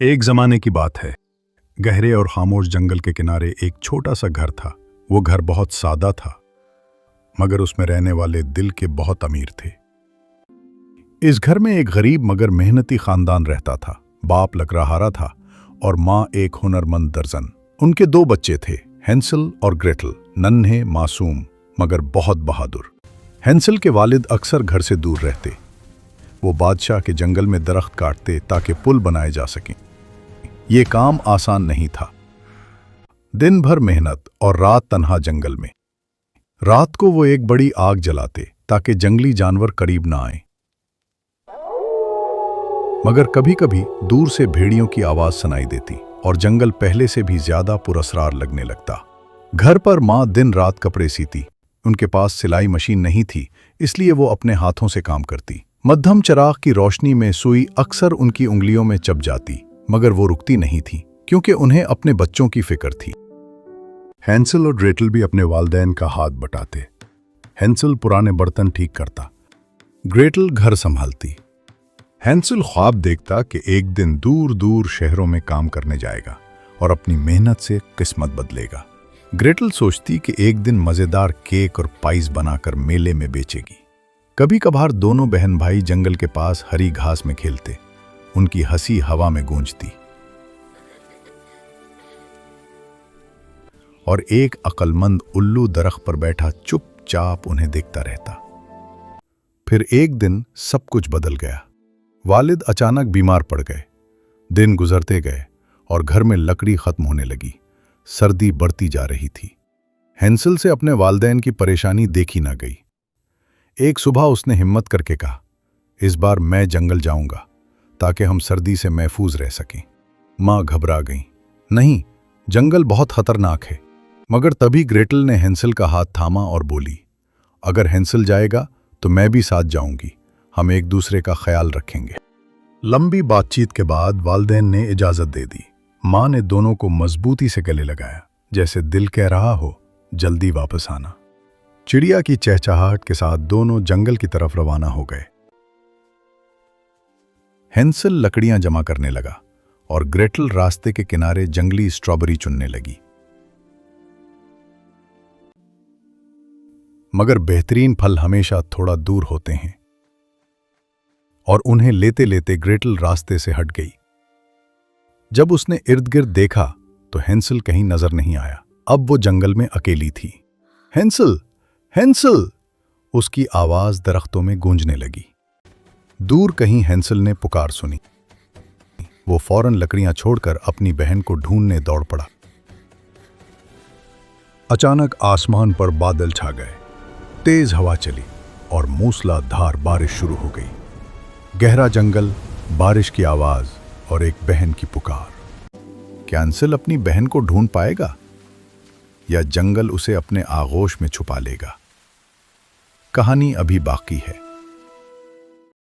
एक जमाने की बात है। गहरे और खामोश जंगल के किनारे एक छोटा सा घर था। वो घर बहुत सादा था, मगर उसमें रहने वाले दिल के बहुत अमीर थे। इस घर में एक गरीब मगर मेहनती खानदान रहता था। बाप लकड़हारा था और माँ एक हुनरमंद दर्जन। उनके दो बच्चे थे, हैंसल और ग्रेटल, नन्हे मासूम मगर बहुत बहादुर। हैंसल के वालिद अक्सर घर से दूर रहते। वो बादशाह के जंगल में दरख्त काटते ताकि पुल बनाए जा सकें। ये काम आसान नहीं था। दिन भर मेहनत और रात तन्हा जंगल में। रात को वो एक बड़ी आग जलाते ताकि जंगली जानवर करीब ना आए। मगर कभी-कभी दूर से भेड़ियों की आवाज सुनाई देती और जंगल पहले से भी ज्यादा पुरअसरार लगने लगता। घर पर माँ दिन रात कपड़े सीती। उनके पास सिलाई मशीन नहीं थी, इसलिए वो अपने हाथों से काम करती। मध्यम चिराग की रोशनी में सुई अक्सर उनकी उंगलियों में चुभ जाती, मगर वो रुकती नहीं थी क्योंकि उन्हें अपने बच्चों की फिक्र थी। हैंसल और ग्रेटल भी अपने वालिदैन का हाथ बटाते। हैंसल पुराने बर्तन ठीक करता, ग्रेटल घर संभालती। हैंसल ख्वाब देखता कि एक दिन दूर दूर शहरों में काम करने जाएगा और अपनी मेहनत से किस्मत बदलेगा। ग्रेटल सोचती कि एक दिन मजेदार केक और पाइस बनाकर मेले में बेचेगी। कभी कभार दोनों बहन भाई जंगल के पास हरी घास में खेलते। उनकी हंसी हवा में गूंजती और एक अक्लमंद उल्लू दरख्त पर बैठा चुपचाप उन्हें देखता रहता। फिर एक दिन सब कुछ बदल गया। वालिद अचानक बीमार पड़ गए। दिन गुजरते गए और घर में लकड़ी खत्म होने लगी। सर्दी बढ़ती जा रही थी। हैंसल से अपने वालिदैन की परेशानी देखी ना गई। एक सुबह उसने हिम्मत करके कहा, इस बार मैं जंगल जाऊंगा ताकि हम सर्दी से महफूज रह सकें। माँ घबरा गई, नहीं, जंगल बहुत खतरनाक है। मगर तभी ग्रेटल ने हैंसल का हाथ थामा और बोली, अगर हैंसल जाएगा तो मैं भी साथ जाऊंगी। हम एक दूसरे का ख्याल रखेंगे। लंबी बातचीत के बाद वालिदैन ने इजाजत दे दी। माँ ने दोनों को मजबूती से गले लगाया, जैसे दिल कह रहा हो जल्दी वापस आना। चिड़िया की चहचहाहट के साथ दोनों जंगल की तरफ रवाना हो गए। हैंसल लकड़ियां जमा करने लगा और ग्रेटल रास्ते के किनारे जंगली स्ट्रॉबेरी चुनने लगी। मगर बेहतरीन फल हमेशा थोड़ा दूर होते हैं और उन्हें लेते लेते ग्रेटल रास्ते से हट गई। जब उसने इर्द गिर्द देखा तो हैंसल कहीं नजर नहीं आया। अब वो जंगल में अकेली थी। Hansel, Hansel! उसकी आवाज दरख्तों में गूंजने लगी। दूर कहीं हैंसल ने पुकार सुनी। वो फौरन लकड़ियां छोड़कर अपनी बहन को ढूंढने दौड़ पड़ा। अचानक आसमान पर बादल छा गए। तेज हवा चली और मूसलाधार बारिश शुरू हो गई। गहरा जंगल, बारिश की आवाज और एक बहन की पुकार। क्या हैंसल अपनी बहन को ढूंढ पाएगा या जंगल उसे अपने आगोश में छुपा लेगा? कहानी अभी बाकी है।